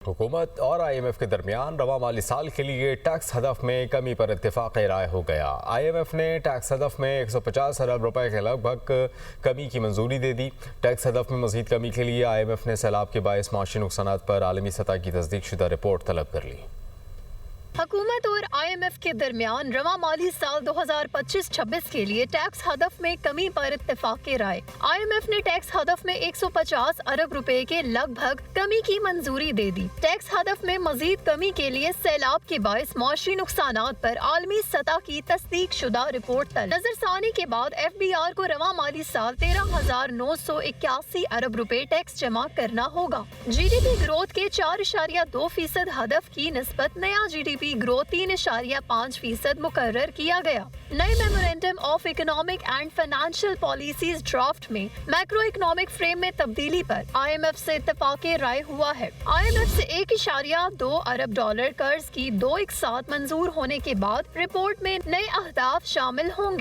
حکومت اور I am F کے درمیان رواں مالی سال کے لیے ٹیکس ہدف میں کمی پر اتفاق رائے ہو گیا۔ آئی ایم ایف نے ٹیکس ہدف میں 150 ارب روپے کے لگ بھگ کمی کی منظوری دے دی۔ ٹیکس ہدف میں مزید کمی کے لیے آئی ایم ایف نے سیلاب کے باعث معاشی نقصانات پر عالمی سطح کی تصدیق شدہ رپورٹ طلب کر لی۔ حکومت اور آئی ایم ایف کے درمیان رواں مالی سال 2025-26 کے لیے ٹیکس ہدف میں کمی پر اتفاق رائے۔ آئی ایم ایف نے ٹیکس ہدف میں 150 ارب روپے کے لگ بھگ کمی کی منظوری دے دی۔ ٹیکس ہدف میں مزید کمی کے لیے سیلاب کے باعث معاشی نقصانات پر عالمی سطح کی تصدیق شدہ رپورٹ نظر ثانی کے بعد ایف بی آر کو رواں مالی سال 13,981 ارب روپے ٹیکس جمع کرنا ہوگا۔ جی ڈی پی گروتھ کے 4.2% ہدف کی نسبت نیا جی ڈی پی گروتھ 3.5% مقرر کیا گیا۔ نئے memorandum of economic and financial policies draft میں میکرو اکنامک فریم میں تبدیلی پر آئی ایم ایف سے اتفاق رائے ہوا ہے۔ آئی ایم ایف سے 1.2 ارب ڈالر قرض کی 2 ایک ساتھ منظور ہونے کے بعد رپورٹ میں نئے اہداف شامل ہوں گے۔